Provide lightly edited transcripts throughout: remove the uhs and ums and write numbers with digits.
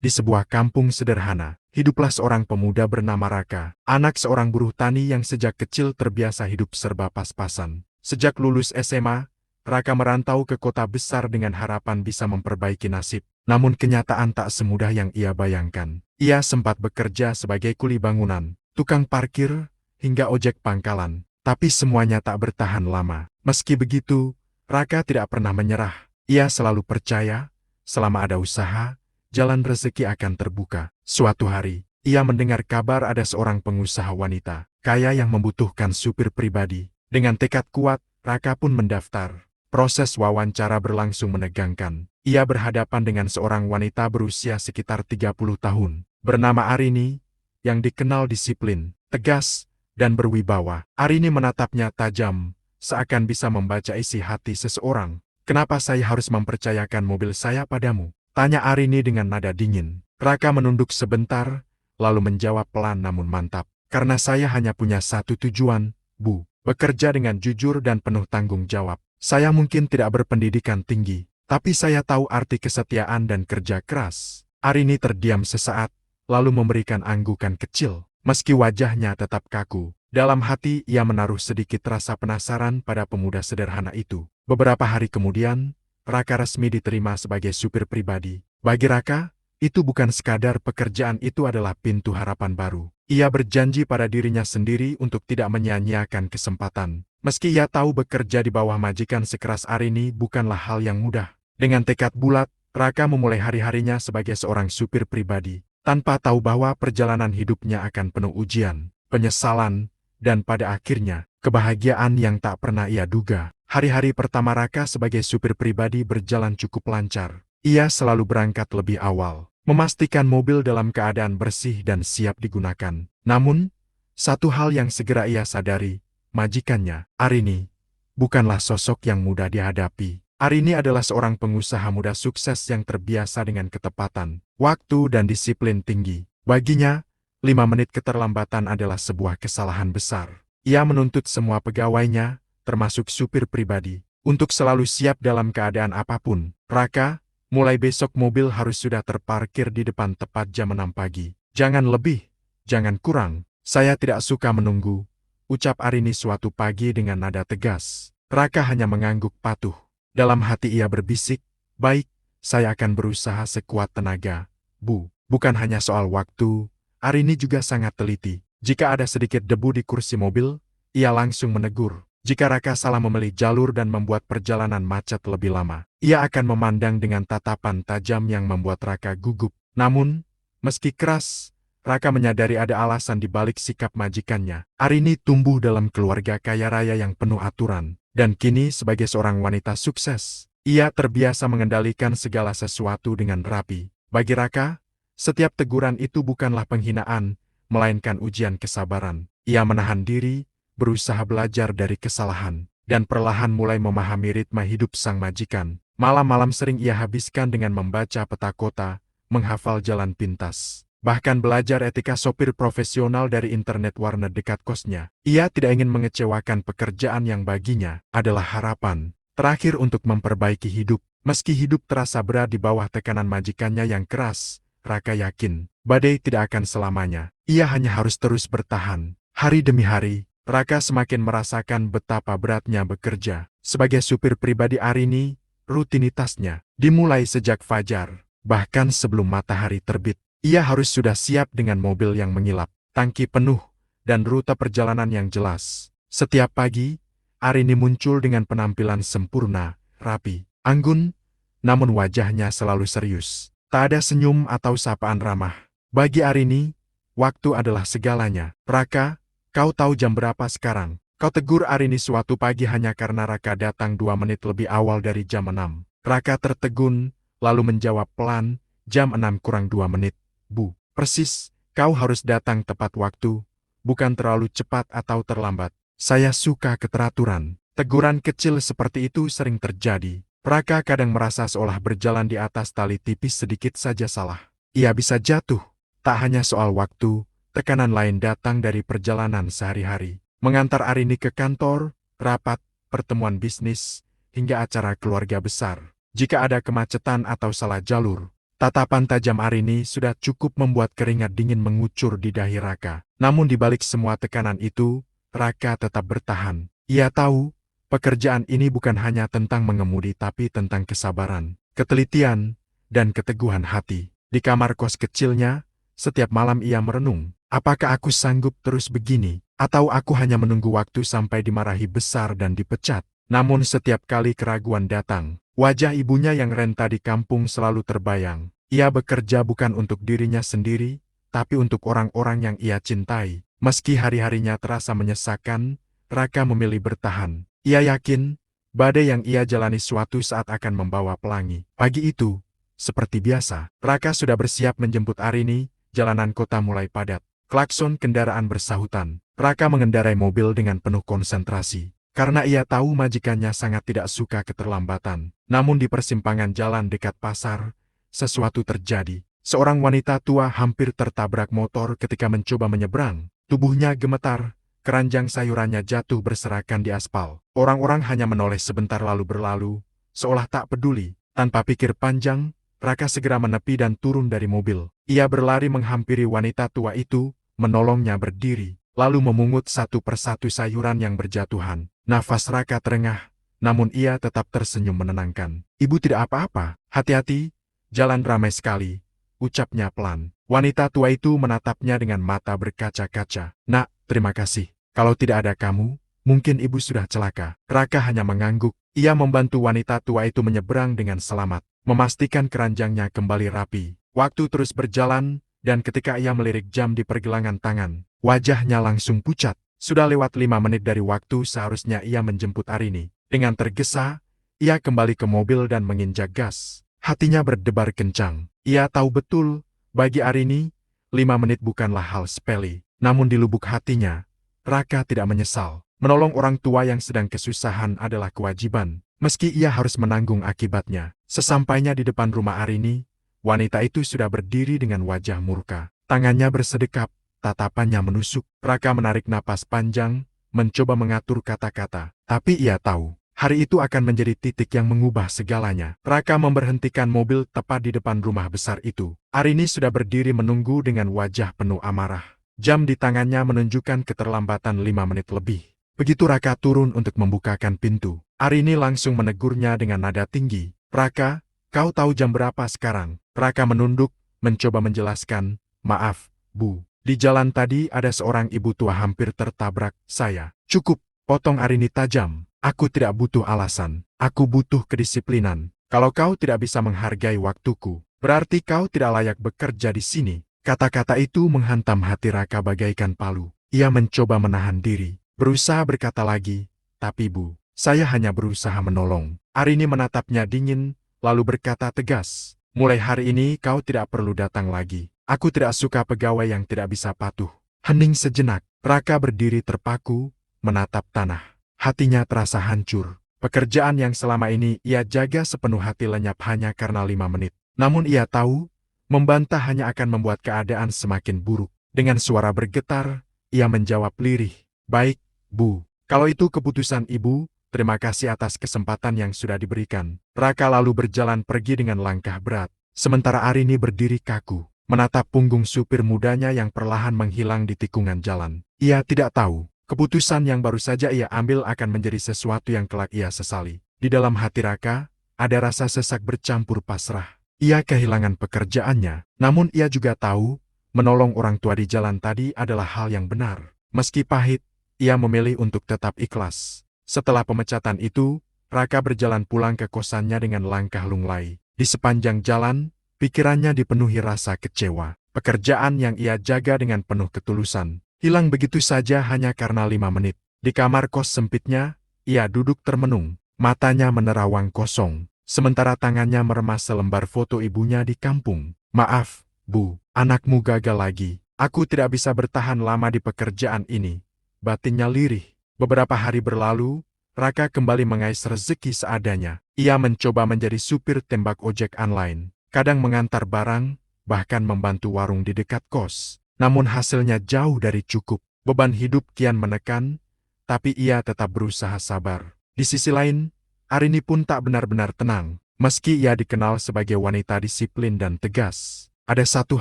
Di sebuah kampung sederhana, hiduplah seorang pemuda bernama Raka, anak seorang buruh tani yang sejak kecil terbiasa hidup serba pas-pasan. Sejak lulus SMA, Raka merantau ke kota besar dengan harapan bisa memperbaiki nasib. Namun kenyataan tak semudah yang ia bayangkan. Ia sempat bekerja sebagai kuli bangunan, tukang parkir, hingga ojek pangkalan. Tapi semuanya tak bertahan lama. Meski begitu, Raka tidak pernah menyerah. Ia selalu percaya, selama ada usaha, jalan rezeki akan terbuka. Suatu hari, ia mendengar kabar ada seorang pengusaha wanita kaya yang membutuhkan supir pribadi. Dengan tekad kuat, Raka pun mendaftar. Proses wawancara berlangsung menegangkan. Ia berhadapan dengan seorang wanita berusia sekitar 30 tahun, bernama Arini, yang dikenal disiplin, tegas, dan berwibawa. Arini menatapnya tajam, seakan bisa membaca isi hati seseorang. "Kenapa saya harus mempercayakan mobil saya padamu?" tanya Arini dengan nada dingin. Raka menunduk sebentar, lalu menjawab pelan namun mantap. "Karena saya hanya punya satu tujuan, Bu. Bekerja dengan jujur dan penuh tanggung jawab. Saya mungkin tidak berpendidikan tinggi, tapi saya tahu arti kesetiaan dan kerja keras." Arini terdiam sesaat, lalu memberikan anggukan kecil. Meski wajahnya tetap kaku, dalam hati ia menaruh sedikit rasa penasaran pada pemuda sederhana itu. Beberapa hari kemudian, Raka resmi diterima sebagai supir pribadi. Bagi Raka, itu bukan sekadar pekerjaan, itu adalah pintu harapan baru. Ia berjanji pada dirinya sendiri untuk tidak menyia-nyiakan kesempatan. Meski ia tahu bekerja di bawah majikan sekeras Arini bukanlah hal yang mudah. Dengan tekad bulat, Raka memulai hari-harinya sebagai seorang supir pribadi, tanpa tahu bahwa perjalanan hidupnya akan penuh ujian, penyesalan, dan pada akhirnya, kebahagiaan yang tak pernah ia duga. Hari-hari pertama Raka sebagai supir pribadi berjalan cukup lancar. Ia selalu berangkat lebih awal, memastikan mobil dalam keadaan bersih dan siap digunakan. Namun, satu hal yang segera ia sadari, majikannya, Arini, bukanlah sosok yang mudah dihadapi. Arini adalah seorang pengusaha muda sukses yang terbiasa dengan ketepatan, waktu dan disiplin tinggi. Baginya, 5 menit keterlambatan adalah sebuah kesalahan besar. Ia menuntut semua pegawainya, termasuk supir pribadi, untuk selalu siap dalam keadaan apapun. "Raka, mulai besok mobil harus sudah terparkir di depan tepat jam 6 pagi. Jangan lebih, jangan kurang. Saya tidak suka menunggu," ucap Arini suatu pagi dengan nada tegas. Raka hanya mengangguk patuh. Dalam hati ia berbisik, "Baik, saya akan berusaha sekuat tenaga, Bu." Bukan hanya soal waktu, Arini juga sangat teliti. Jika ada sedikit debu di kursi mobil, ia langsung menegur. Jika Raka salah memilih jalur dan membuat perjalanan macet lebih lama, ia akan memandang dengan tatapan tajam yang membuat Raka gugup. Namun, meski keras, Raka menyadari ada alasan di balik sikap majikannya. Arini tumbuh dalam keluarga kaya raya yang penuh aturan, dan kini sebagai seorang wanita sukses, ia terbiasa mengendalikan segala sesuatu dengan rapi. Bagi Raka, setiap teguran itu bukanlah penghinaan, melainkan ujian kesabaran. Ia menahan diri, berusaha belajar dari kesalahan, dan perlahan mulai memahami ritme hidup sang majikan. Malam-malam sering ia habiskan dengan membaca peta kota, menghafal jalan pintas, bahkan belajar etika sopir profesional dari internet warnet dekat kosnya. Ia tidak ingin mengecewakan pekerjaan yang baginya adalah harapan terakhir untuk memperbaiki hidup. Meski hidup terasa berat di bawah tekanan majikannya yang keras, Raka yakin badai tidak akan selamanya. Ia hanya harus terus bertahan. Hari demi hari, Raka semakin merasakan betapa beratnya bekerja. Sebagai supir pribadi Arini, rutinitasnya dimulai sejak fajar. Bahkan sebelum matahari terbit, ia harus sudah siap dengan mobil yang mengilap, tangki penuh, dan rute perjalanan yang jelas. Setiap pagi, Arini muncul dengan penampilan sempurna, rapi, anggun, namun wajahnya selalu serius. Tak ada senyum atau sapaan ramah. Bagi Arini, waktu adalah segalanya. "Raka, kau tahu jam berapa sekarang?" Kau tegur Arini suatu pagi hanya karena Raka datang 2 menit lebih awal dari jam 6. Raka tertegun, lalu menjawab pelan, "Jam 6 kurang 2 menit, Bu." "Persis, kau harus datang tepat waktu, bukan terlalu cepat atau terlambat. Saya suka keteraturan." Teguran kecil seperti itu sering terjadi. Raka kadang merasa seolah berjalan di atas tali tipis, sedikit saja salah, ia bisa jatuh. Tak hanya soal waktu, tekanan lain datang dari perjalanan sehari-hari. Mengantar Arini ke kantor, rapat, pertemuan bisnis, hingga acara keluarga besar. Jika ada kemacetan atau salah jalur, Tatapan tajam Arini sudah cukup membuat keringat dingin mengucur di dahi Raka. Namun di balik semua tekanan itu, Raka tetap bertahan. Ia tahu, pekerjaan ini bukan hanya tentang mengemudi tapi tentang kesabaran, ketelitian, dan keteguhan hati. Di kamar kos kecilnya, setiap malam ia merenung, apakah aku sanggup terus begini, atau aku hanya menunggu waktu sampai dimarahi besar dan dipecat. Namun setiap kali keraguan datang, wajah ibunya yang renta di kampung selalu terbayang. Ia bekerja bukan untuk dirinya sendiri, tapi untuk orang-orang yang ia cintai. Meski hari-harinya terasa menyesakan, Raka memilih bertahan. Ia yakin, badai yang ia jalani suatu saat akan membawa pelangi. Pagi itu, seperti biasa, Raka sudah bersiap menjemput Arini. Jalanan kota mulai padat. Klakson kendaraan bersahutan. Raka mengendarai mobil dengan penuh konsentrasi. Karena ia tahu majikannya sangat tidak suka keterlambatan. Namun di persimpangan jalan dekat pasar, sesuatu terjadi. Seorang wanita tua hampir tertabrak motor ketika mencoba menyeberang. Tubuhnya gemetar, keranjang sayurannya jatuh berserakan di aspal. Orang-orang hanya menoleh sebentar lalu berlalu, seolah tak peduli. Tanpa pikir panjang, Raka segera menepi dan turun dari mobil. Ia berlari menghampiri wanita tua itu, menolongnya berdiri, lalu memungut satu persatu sayuran yang berjatuhan. Nafas Raka terengah, namun ia tetap tersenyum menenangkan. Ibu tidak apa-apa, hati-hati, jalan ramai sekali, ucapnya pelan. Wanita tua itu menatapnya dengan mata berkaca-kaca. Nak, terima kasih. Kalau tidak ada kamu, mungkin ibu sudah celaka. Raka hanya mengangguk. Ia membantu wanita tua itu menyeberang dengan selamat, memastikan keranjangnya kembali rapi. Waktu terus berjalan, dan ketika ia melirik jam di pergelangan tangan, wajahnya langsung pucat. Sudah lewat 5 menit dari waktu seharusnya ia menjemput Arini. Dengan tergesa, ia kembali ke mobil dan menginjak gas. Hatinya berdebar kencang. Ia tahu betul, bagi Arini, 5 menit bukanlah hal sepele. Namun di lubuk hatinya, Raka tidak menyesal. Menolong orang tua yang sedang kesusahan adalah kewajiban, meski ia harus menanggung akibatnya. Sesampainya di depan rumah Arini, wanita itu sudah berdiri dengan wajah murka. Tangannya bersedekap, tatapannya menusuk. Raka menarik napas panjang, mencoba mengatur kata-kata. Tapi ia tahu, hari itu akan menjadi titik yang mengubah segalanya. Raka memberhentikan mobil tepat di depan rumah besar itu. Arini sudah berdiri menunggu dengan wajah penuh amarah. Jam di tangannya menunjukkan keterlambatan 5 menit lebih. Begitu Raka turun untuk membukakan pintu, Arini langsung menegurnya dengan nada tinggi. Raka, kau tahu jam berapa sekarang? Raka menunduk, mencoba menjelaskan. Maaf, Bu. Di jalan tadi ada seorang ibu tua hampir tertabrak saya. Cukup, potong Arini tajam. Aku tidak butuh alasan. Aku butuh kedisiplinan. Kalau kau tidak bisa menghargai waktuku, berarti kau tidak layak bekerja di sini. Kata-kata itu menghantam hati Raka bagaikan palu. Ia mencoba menahan diri, berusaha berkata lagi, tapi Bu, saya hanya berusaha menolong. Arini menatapnya dingin, lalu berkata tegas, mulai hari ini kau tidak perlu datang lagi. Aku tidak suka pegawai yang tidak bisa patuh. Hening sejenak, Raka berdiri terpaku, menatap tanah. Hatinya terasa hancur. Pekerjaan yang selama ini ia jaga sepenuh hati lenyap hanya karena 5 menit. Namun ia tahu, membantah hanya akan membuat keadaan semakin buruk. Dengan suara bergetar, ia menjawab lirih. Baik, Bu. Kalau itu keputusan Ibu, terima kasih atas kesempatan yang sudah diberikan. Raka lalu berjalan pergi dengan langkah berat. Sementara Arini berdiri kaku, menatap punggung supir mudanya yang perlahan menghilang di tikungan jalan. Ia tidak tahu, keputusan yang baru saja ia ambil akan menjadi sesuatu yang kelak ia sesali. Di dalam hati Raka, ada rasa sesak bercampur pasrah. Ia kehilangan pekerjaannya, namun ia juga tahu, menolong orang tua di jalan tadi adalah hal yang benar. Meski pahit, ia memilih untuk tetap ikhlas. Setelah pemecatan itu, Raka berjalan pulang ke kosannya dengan langkah lunglai. Di sepanjang jalan, pikirannya dipenuhi rasa kecewa. Pekerjaan yang ia jaga dengan penuh ketulusan, hilang begitu saja hanya karena 5 menit. Di kamar kos sempitnya, ia duduk termenung, matanya menerawang kosong. Sementara tangannya meremas selembar foto ibunya di kampung. Maaf, Bu, anakmu gagal lagi. Aku tidak bisa bertahan lama di pekerjaan ini. Batinnya lirih. Beberapa hari berlalu, Raka kembali mengais rezeki seadanya. Ia mencoba menjadi supir tembak ojek online. Kadang mengantar barang, bahkan membantu warung di dekat kos. Namun hasilnya jauh dari cukup. Beban hidup kian menekan, tapi ia tetap berusaha sabar. Di sisi lain, Arini pun tak benar-benar tenang. Meski ia dikenal sebagai wanita disiplin dan tegas, ada satu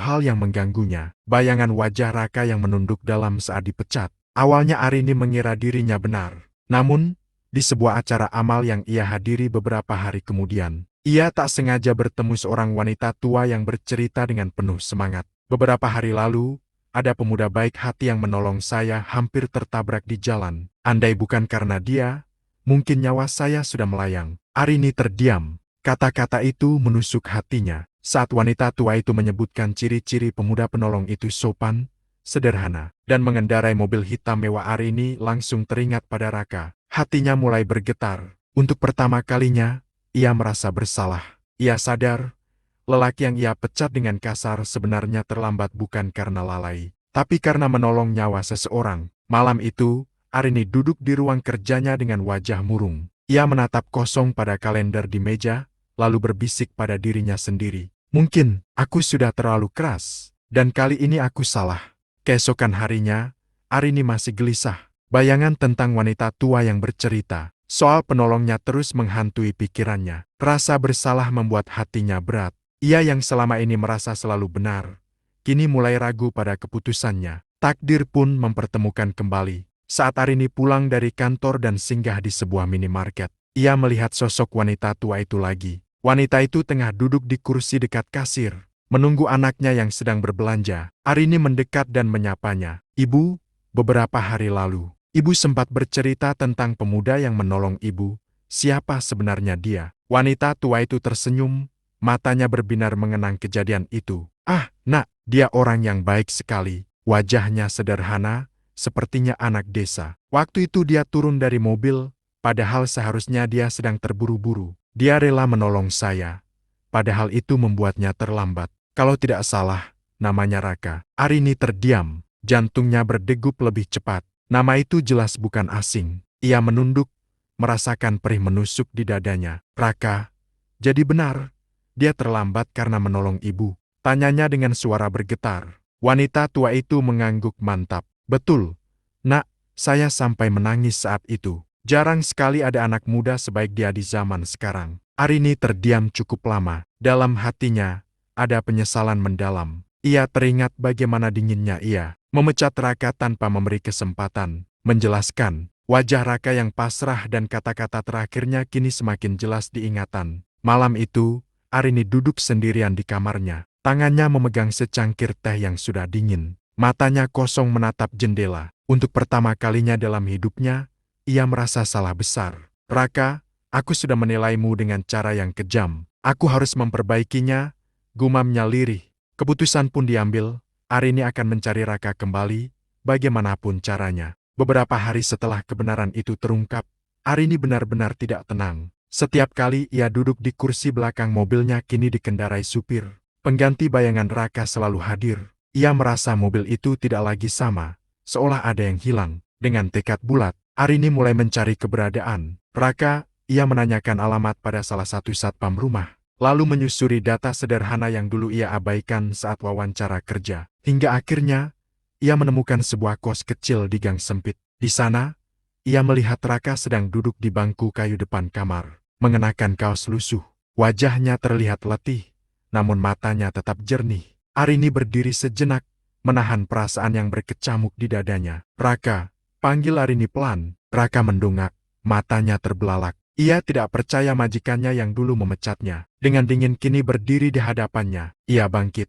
hal yang mengganggunya, bayangan wajah Raka yang menunduk dalam saat dipecat. Awalnya Arini mengira dirinya benar. Namun, di sebuah acara amal yang ia hadiri beberapa hari kemudian, ia tak sengaja bertemu seorang wanita tua yang bercerita dengan penuh semangat. Beberapa hari lalu, ada pemuda baik hati yang menolong saya hampir tertabrak di jalan. Andai bukan karena dia, mungkin nyawa saya sudah melayang. Arini terdiam. Kata-kata itu menusuk hatinya. Saat wanita tua itu menyebutkan ciri-ciri pemuda penolong itu sopan, sederhana, dan mengendarai mobil hitam mewah, Arini langsung teringat pada Raka. Hatinya mulai bergetar. Untuk pertama kalinya, ia merasa bersalah. Ia sadar, lelaki yang ia pecat dengan kasar sebenarnya terlambat bukan karena lalai, tapi karena menolong nyawa seseorang. Malam itu, Arini duduk di ruang kerjanya dengan wajah murung. Ia menatap kosong pada kalender di meja, lalu berbisik pada dirinya sendiri. Mungkin, aku sudah terlalu keras, dan kali ini aku salah. Keesokan harinya, Arini masih gelisah. Bayangan tentang wanita tua yang bercerita soal penolongnya terus menghantui pikirannya. Rasa bersalah membuat hatinya berat. Ia yang selama ini merasa selalu benar, kini mulai ragu pada keputusannya. Takdir pun mempertemukan kembali. Saat Arini pulang dari kantor dan singgah di sebuah minimarket, ia melihat sosok wanita tua itu lagi. Wanita itu tengah duduk di kursi dekat kasir, menunggu anaknya yang sedang berbelanja. Arini mendekat dan menyapanya. "Ibu, beberapa hari lalu, Ibu sempat bercerita tentang pemuda yang menolong Ibu. Siapa sebenarnya dia?" Wanita tua itu tersenyum, matanya berbinar mengenang kejadian itu. "Ah, nak, dia orang yang baik sekali. Wajahnya sederhana, sepertinya anak desa. Waktu itu dia turun dari mobil, padahal seharusnya dia sedang terburu-buru. Dia rela menolong saya, padahal itu membuatnya terlambat. Kalau tidak salah, namanya Raka." Arini terdiam, jantungnya berdegup lebih cepat. Nama itu jelas bukan asing. Ia menunduk, merasakan perih menusuk di dadanya. "Raka, jadi benar, dia terlambat karena menolong Ibu?" tanyanya dengan suara bergetar. Wanita tua itu mengangguk mantap. "Betul, nak, saya sampai menangis saat itu. Jarang sekali ada anak muda sebaik dia di zaman sekarang." Arini terdiam cukup lama. Dalam hatinya, ada penyesalan mendalam. Ia teringat bagaimana dinginnya ia memecat Raka tanpa memberi kesempatan menjelaskan. Wajah Raka yang pasrah dan kata-kata terakhirnya kini semakin jelas diingatan. Malam itu, Arini duduk sendirian di kamarnya. Tangannya memegang secangkir teh yang sudah dingin. Matanya kosong menatap jendela. Untuk pertama kalinya dalam hidupnya, ia merasa salah besar. "Raka, aku sudah menilaimu dengan cara yang kejam. Aku harus memperbaikinya," gumamnya lirih. Keputusan pun diambil. Arini akan mencari Raka kembali, bagaimanapun caranya. Beberapa hari setelah kebenaran itu terungkap, Arini benar-benar tidak tenang. Setiap kali ia duduk di kursi belakang mobilnya kini dikendarai supir. Pengganti bayangan Raka selalu hadir. Ia merasa mobil itu tidak lagi sama, seolah ada yang hilang. Dengan tekad bulat, Arini mulai mencari keberadaan Raka. Ia menanyakan alamat pada salah satu satpam rumah, lalu menyusuri data sederhana yang dulu ia abaikan saat wawancara kerja. Hingga akhirnya, ia menemukan sebuah kos kecil di gang sempit. Di sana, ia melihat Raka sedang duduk di bangku kayu depan kamar, mengenakan kaos lusuh. Wajahnya terlihat letih, namun matanya tetap jernih. Arini berdiri sejenak, menahan perasaan yang berkecamuk di dadanya. "Raka," panggil Arini pelan. Raka mendongak, matanya terbelalak. Ia tidak percaya majikannya yang dulu memecatnya. Dengan dingin kini berdiri di hadapannya. Ia bangkit,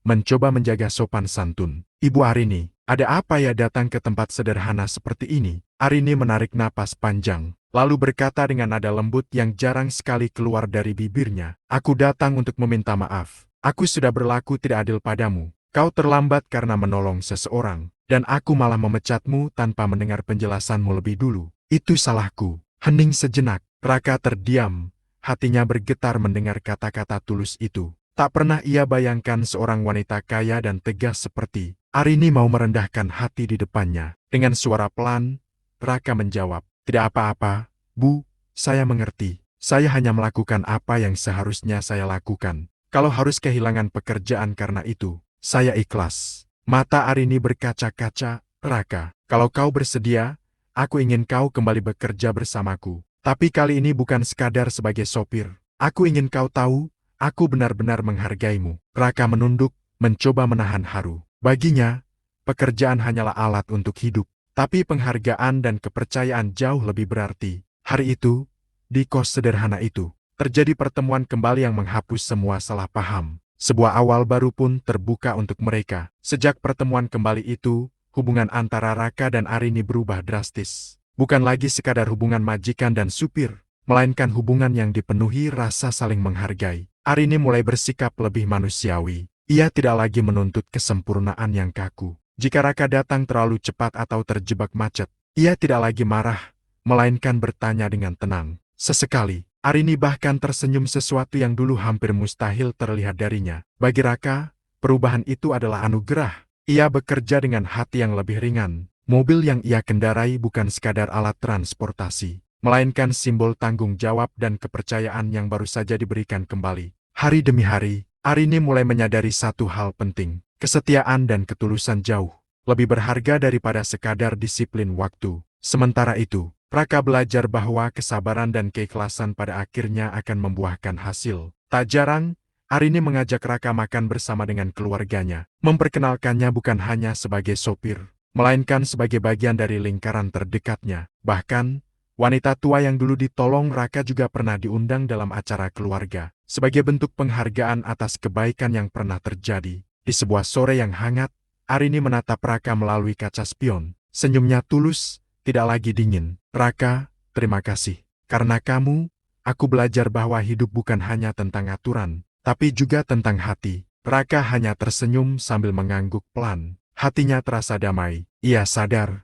mencoba menjaga sopan santun. "Ibu Arini, ada apa ya datang ke tempat sederhana seperti ini?" Arini menarik napas panjang, lalu berkata dengan nada lembut yang jarang sekali keluar dari bibirnya. "Aku datang untuk meminta maaf. Aku sudah berlaku tidak adil padamu. Kau terlambat karena menolong seseorang, dan aku malah memecatmu tanpa mendengar penjelasanmu lebih dulu. Itu salahku." Hening sejenak, Raka terdiam, hatinya bergetar mendengar kata-kata tulus itu. Tak pernah ia bayangkan seorang wanita kaya dan tegas seperti Arini mau merendahkan hati di depannya. Dengan suara pelan, Raka menjawab, "Tidak apa-apa, Bu, saya mengerti. Saya hanya melakukan apa yang seharusnya saya lakukan. Kalau harus kehilangan pekerjaan karena itu, saya ikhlas." Mata Arini berkaca-kaca. "Raka, kalau kau bersedia, aku ingin kau kembali bekerja bersamaku. Tapi kali ini bukan sekadar sebagai sopir. Aku ingin kau tahu, aku benar-benar menghargaimu. Raka menunduk, mencoba menahan haru. Baginya, pekerjaan hanyalah alat untuk hidup, tapi penghargaan dan kepercayaan jauh lebih berarti. Hari itu, di kos sederhana itu, terjadi pertemuan kembali yang menghapus semua salah paham. Sebuah awal baru pun terbuka untuk mereka. Sejak pertemuan kembali itu, hubungan antara Raka dan Arini berubah drastis. Bukan lagi sekadar hubungan majikan dan supir, melainkan hubungan yang dipenuhi rasa saling menghargai. Arini mulai bersikap lebih manusiawi. Ia tidak lagi menuntut kesempurnaan yang kaku. Jika Raka datang terlalu cepat atau terjebak macet, ia tidak lagi marah, melainkan bertanya dengan tenang. Sesekali, Arini bahkan tersenyum, sesuatu yang dulu hampir mustahil terlihat darinya. Bagi Raka, perubahan itu adalah anugerah. Ia bekerja dengan hati yang lebih ringan. Mobil yang ia kendarai bukan sekadar alat transportasi, melainkan simbol tanggung jawab dan kepercayaan yang baru saja diberikan kembali. Hari demi hari, Arini mulai menyadari satu hal penting. Kesetiaan dan ketulusan jauh lebih berharga daripada sekadar disiplin waktu. Sementara itu, Raka belajar bahwa kesabaran dan keikhlasan pada akhirnya akan membuahkan hasil. Tak jarang, Arini mengajak Raka makan bersama dengan keluarganya, memperkenalkannya bukan hanya sebagai sopir, melainkan sebagai bagian dari lingkaran terdekatnya. Bahkan, wanita tua yang dulu ditolong Raka juga pernah diundang dalam acara keluarga, sebagai bentuk penghargaan atas kebaikan yang pernah terjadi. Di sebuah sore yang hangat, Arini menatap Raka melalui kaca spion. Senyumnya tulus, tidak lagi dingin. Raka, terima kasih. Karena kamu, aku belajar bahwa hidup bukan hanya tentang aturan, tapi juga tentang hati. Raka hanya tersenyum sambil mengangguk pelan. Hatinya terasa damai. Ia sadar,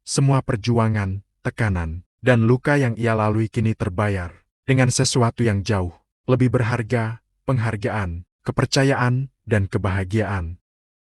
semua perjuangan, tekanan, dan luka yang ia lalui kini terbayar dengan sesuatu yang jauh lebih berharga, penghargaan, kepercayaan, dan kebahagiaan.